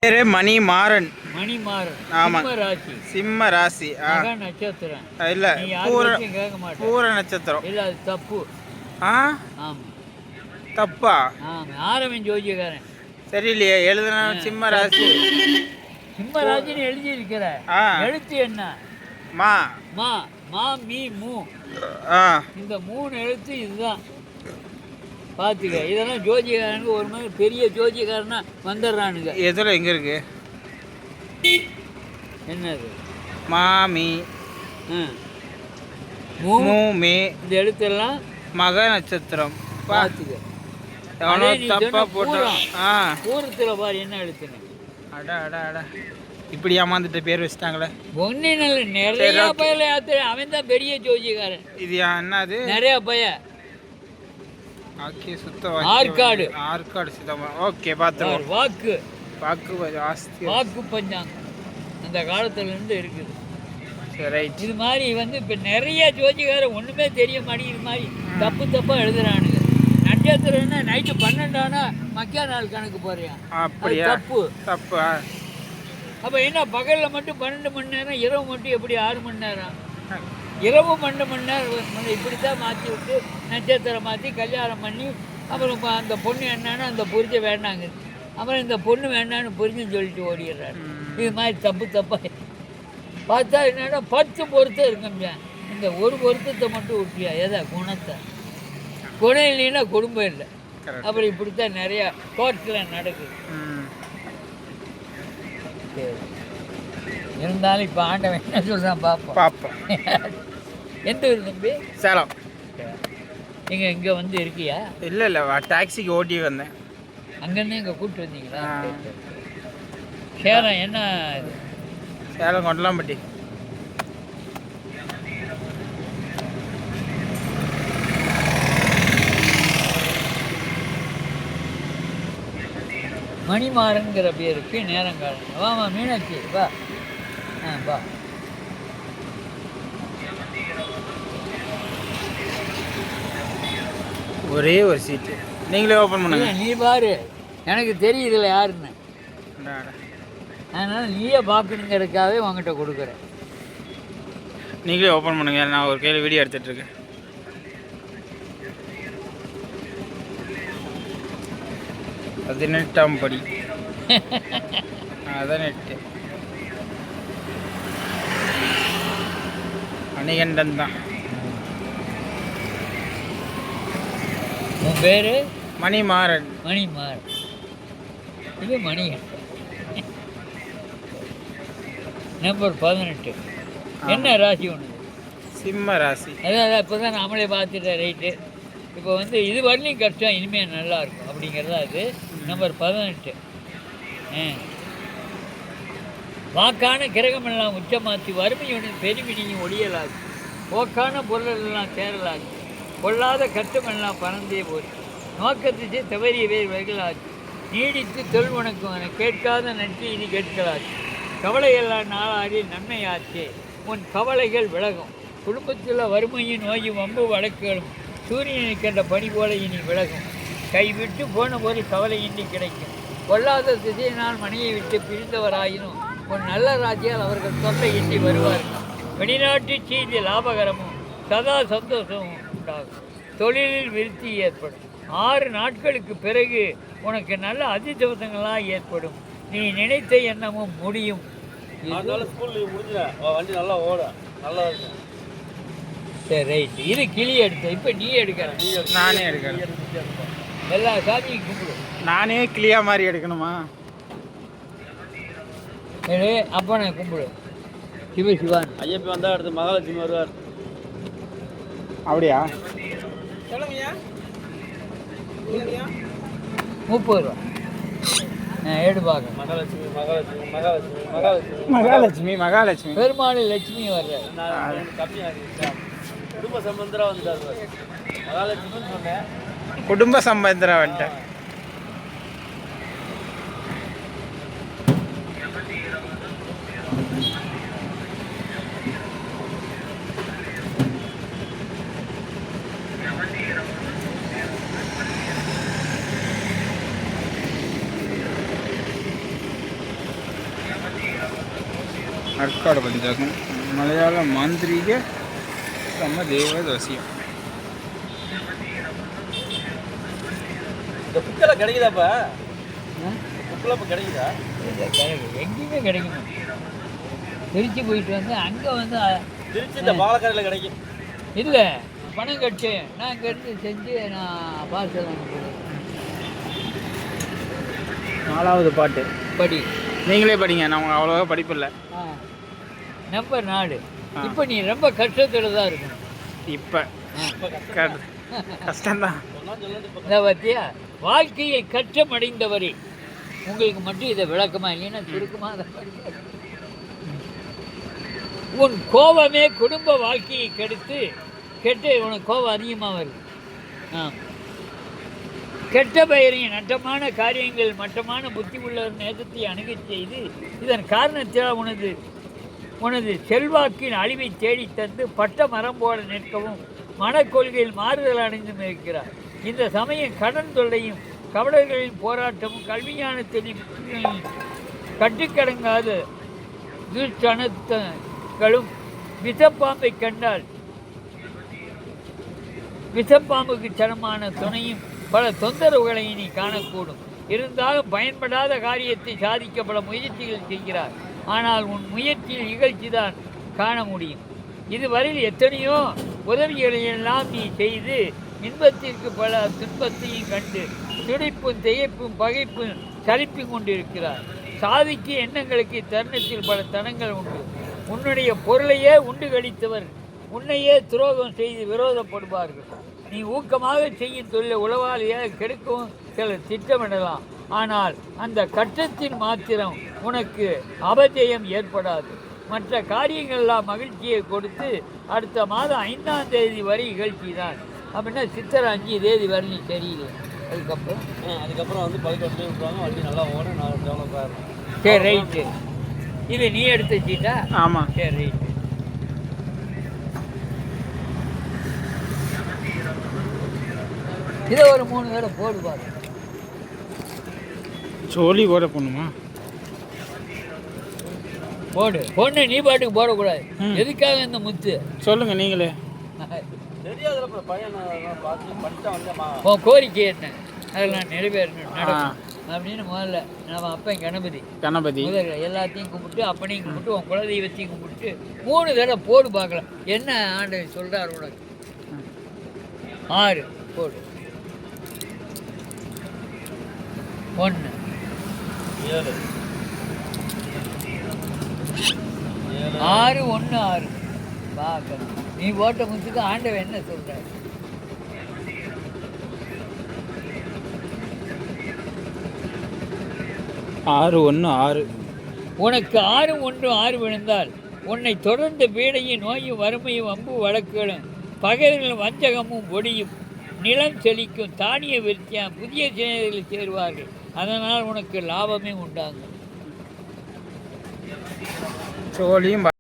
பேரு மணிமாறன். மணிமாறன். ஆமா. சிம்ம ராசி. சிம்ம ராசி. மக நட்சத்திரம். இல்ல, கேட்க மாட்டேன். பூர நட்சத்திரம். இல்ல, அது தப்பு. ஆமா, தப்பா? ஆமா, ஆரவன் ஜோதியக்காரன். சரியில்லையே, எழுதுன சிம்ம ராசி. சிம்ம ராசின்னு எழுதி இருக்கிற எழுத்து என்ன? மா. மா. மா மீ மூ. இந்த 3 எழுத்து இதுதான். பார்த்துக்க, இதெல்லாம் ஜோதிகாரனுக்கு ஒரு மாதிரி பெரிய ஜோதிகாரனா வந்துடுறானுங்க. எதில் எங்கே இருக்கு? என்னது? மாமி. மூமி. இந்த எழுத்தெல்லாம் மக நட்சத்திரம். பார்த்துக்க, தப்பா போட்டோம். பூரத்தில் பாரு என்ன எழுத்துன்னு. அடா அடா அடா, இப்படி ஏமாந்துட்டு பேர் வச்சுட்டாங்களே. ஒன்னே நல்ல நிறைய பயில யாத்திரை. அவன் தான் பெரிய ஜோதிகாரன். இது என்னது? நிறைய பய ஆற்காடு. ஆற்காடு சிதம்பரம். ஓகே, பார்த்துருவோம். வாக்கு வாக்கு பஞ்சாங்க அந்த காலத்துலேருந்து இருக்குது. சரி, இது மாதிரி இப்போ நிறைய ஜோதிகாரம் ஒன்றுமே தெரிய மாட்டேங்குது. மாதிரி தப்பாக எழுதுறானுங்க. நட்சத்திரம்னா நைட்டு 12 ஆனா மக்கா நாள் கணக்கு போறியா? அப்படியா? தப்பு. அப்போ என்ன, பகலில் மட்டும் 12 மணி நேரம், இரவு மட்டும் எப்படி 6 மணி நேரம்? இரவு 12 மணி நேரம் இப்படி தான் மாற்றி விட்டு நட்சத்திரம் மாற்றி கல்யாணம் பண்ணி அப்புறம் அந்த பொண்ணு என்னன்னு அந்த புரிஞ்ச வேண்டாங்க. அப்புறம் இந்த பொண்ணு வேண்டான்னு புரிஞ்சுன்னு சொல்லிட்டு ஓடிடுறாரு. இது மாதிரி தப்பாக பார்த்தா என்னன்னா 10 பொருத்தம் இருக்குங்க. இந்த ஒரு பொருத்தத்தை மட்டும் விட்டியா? எதா குணத்தை? குணம் இல்லைன்னா குடும்பம் இல்லை. அப்புறம் இப்படித்தான் நிறையா கோர்ட்டில் நடக்குது. சரி, இருந்தாலும் இப்போ ஆண்டவன் என்ன சொல்கிறான் பார்ப்போம். எந்த ஊர் தம்பி? சேலம். இங்கே வந்து இருக்கியா? இல்லை, டாக்ஸிக்கு ஓட்டி வந்தேன். அங்கேருந்து இங்கே கூப்பிட்டு வந்தீங்களா? சேலம் என்ன இது? சேலம் கொண்டலாம்பட்டி. மணிமாறன்கிற பேருக்கு நேரங்காலம். வாமா மீனாட்சி, வா. வா. ஒரே ஒரு சீட்டு நீங்களே ஓப்பன் பண்ணுங்க. நீ பாரு, எனக்கு தெரியுதுல யாருன்னு. அதனால் நீயே பார்க்கணுங்கிறதுக்காகவே உங்ககிட்ட கொடுக்குறேன். நீங்களே ஓப்பன் பண்ணுங்க, நான் ஒரு கையில் வீடியோ எடுத்துகிட்ருக்கேன். 18ஆம் படி. அதான் 8. மணிகண்டன் தான். உன் பேர்? மணிமாறன். இது மணிகண்டன். நம்பர் 18. என்ன ராசி ஒன்று? சிம்ம ராசி. அதான் இப்போ தான் நம்மளே பார்த்துட்டேன். ரைட்டு. இப்போ இது வரலையும் கஷ்டம், இனிமேல் நல்லாயிருக்கும் அப்படிங்கிறதா அது. நம்பர் 18. வாக்கான கிரகமெல்லாம் உச்சமாற்றி வறுமையுடன் பெருமினியும் ஒளியலாது. போக்கான பொருளெல்லாம் சேரலாது. கொள்ளாத கட்டமெல்லாம் பறந்தே போச்சு. நோக்கத்திற்கு தவறியவே வகைகளாச்சு. நீடித்து தொழில் உனக்கு கேட்காத நன்றி இனி கேட்கலாச்சு. கவலையெல்லாம் நாளாடி நன்மையாச்சே. உன் கவலைகள் விலகும். குடும்பத்தில் வறுமையின் நோயும் வம்பு வழக்குகளும் சூரியனை கண்ட பணி போல இனி விலகும். கைவிட்டு போன ஒரு கவலையின்றி கிடைக்கும். கொள்ளாத திசையினால் மனையை விட்டு பிரிந்தவராயினும் உன் நல்ல ராஜ்யால் அவர்கள் தொல்லையின்றி வருவார்கள். வெளிநாட்டு செய்தி லாபகரமும் சதா சந்தோஷமும் உண்டாகும். தொழிலில் விருத்தி ஏற்படும். 6 நாட்களுக்கு பிறகு உனக்கு நல்ல அதிர்ஷ்டங்களாக ஏற்படும். நீ நினைத்த எண்ணமும் முடியும். வண்டி நல்லா ஓட நல்லா இருக்கும். சரி, ரைட். இது கிளி எடுத்த. இப்போ நீ எடுக்கிற? நானே எடுக்கிறேன். எல்லா சாமியும் கும்பிடு. நானே கிளியா மாதிரி எடுக்கணுமா? அப்போ நான் கும்பிடு. சிவன் ஐயப்ப வந்தால் அடுத்து மகாலட்சுமி வருவார். அப்படியா? சொல்லுங்கய்யா. 30 ரூபா. ஏடு பார்க்க. மகாலட்சுமி பெருமாள் லட்சுமி வர்ற. குடும்ப சம்பந்தரா வந்துட்டார். மகாலட்சுமின்னு சொன்னேன். குடும்ப சம்பந்தரா வந்துட்டேன். आर्काड पंचायत मलयाళ मांत्रिक देवदोषिயம் இந்த புக்கெல்லாம் கிடைக்குதாப்பா? புக்கெல்லாம் இப்போ கிடைக்குதா? எங்கேயுமே கிடைக்கும். திருச்சி போயிட்டு வந்து அங்கே வந்து திருச்சி இந்த பாலக்காரில் கிடைக்கும். இல்லை பணம் கட்டு நான் இங்கேருந்து செஞ்சு நான் பார்சல் அனுப்புவேன். 4வது பாட்டு படி நீங்களே படிங்க. நான் அவ்வளோவா படிப்பில்லை. நம்பர் 4. இப்போ நீ ரொம்ப கஷ்டத்தில் தான் இருக்கணும். இப்போ கஷ்டம்தான். இந்த பற்றியா வாழ்க்கையில் கஷ்டமடைந்தவரே உங்களுக்கு மட்டும் இதை விளக்கமா இல்லைன்னா சுருக்கமாக அதை படிக்க. உன் கோபமே குடும்ப வாழ்க்கையை கெட்டு உனக்கு கோபம் அதிகமாக வருது. கெட்ட பெயரையும் நட்டமான காரியங்கள் மட்டமான புத்தி உள்ளவர் நேசத்தை அணுகி செய்து இதன் காரணத்தில் உனது செல்வாக்கின் அழிவை தேடி தந்து பட்ட மரம் போல நிற்கவும் மனக்கொள்கையில் மாறுதல் அடைந்தும் இருக்கிறார். இந்த சமயம் கடன் தொல்லையும் கவலைகளின் போராட்டமும் கல்விஞானத்தின் கட்டுக்கடங்காத துர்ச்சனங்களும் விஷப்பாம்பை கண்டால் விஷப்பாம்புக்கு சனமான துணையும் பல தொந்தரவுகளை நீ காணக்கூடும். இருந்தாலும் பயன்படாத காரியத்தை சாதிக்க பல முயற்சிகள் செய்கிறார். ஆனால் உன் முயற்சியில் இகழ்ச்சி தான் காண முடியும். இதுவரையில் எத்தனையோ உதவிகளை எல்லாம் நீ செய்து இன்பத்திற்கு பல துன்பத்தையும் கண்டு துடிப்பும் திகைப்பும் பகைப்பும் சலிப்பும் கொண்டிருக்கிறார். சாதிக்கு எண்ணங்களுக்கு தருணத்தில் பல தனங்கள் உண்டு. உன்னுடைய பொருளையே உண்டு கழித்தவர் உன்னையே துரோகம் செய்து விரோதப்படுவார்கள். நீ ஊக்கமாக செய்யும் தொழிலை உளவாளியாக கெடுக்கவும் சிலர் திட்டமிடலாம். ஆனால் அந்த கட்டத்தின் மாத்திரம் உனக்கு அபஜயம் ஏற்படாது. மற்ற காரியங்கள்லாம் மகிழ்ச்சியை கொடுத்து அடுத்த மாதம் 5ஆம் தேதி வரை நிகழ்ச்சி தான். அப்படின்னா சித்திரை 5 தேதி வரை நீ சரியில்லை. அதுக்கப்புறம் வந்து பள்ளிக்கூடத்துலேயே விட்டுருவாங்க. வண்டி நல்லா ஓடும், நான் டெவலப்பாக இருக்கும். சரி ரைட்டு. இது நீ எடுத்து வச்சிட்டா? ஆமாம். சரி ரைட்டு. இதை ஒரு 3 தடவை போடு பாரு. சோழி போட போகணுமா? பொண்ணு நீ பாட்டுக்கு போடக்கூடாது. எதுக்காக இந்த முத்து சொல்லுங்க நீங்களே. தெரியாதுல பையன் பார்த்து படித்தா வந்து உன் கோரிக்கை என்ன அதெல்லாம் நிறைவேறணும் நடக்கும் அப்படின்னு முதல்ல நம்ம அப்பன் கணபதி முதல்ல எல்லாத்தையும் கும்பிட்டு அப்பனையும் கும்பிட்டு உன் குலதெய்வத்தையும் கும்பிட்டு 3 தடவை போடு பார்க்கலாம் என்ன ஆண்டு சொல்கிறார் உனக்கு. 6 போடு. 1 7 6 1 6 பார்க்கணும். நீ ஓட்ட முச்சுக்கு ஆண்டவன் என்ன சொல்கிறார்? உனக்கு 6 1 6 விழுந்தால் உன்னை தொடர்ந்து பீடையும் நோயும் வறுமையும் வம்பு வழக்குகளும் பகைவர்களும் வஞ்சகமும் ஒடியும் நிலம் செழிக்கும் தானிய விருத்தியாம் புதிய சேனைகளில் சேருவார்கள். அதனால் உனக்கு லாபமே உண்டாகும். சோழியும்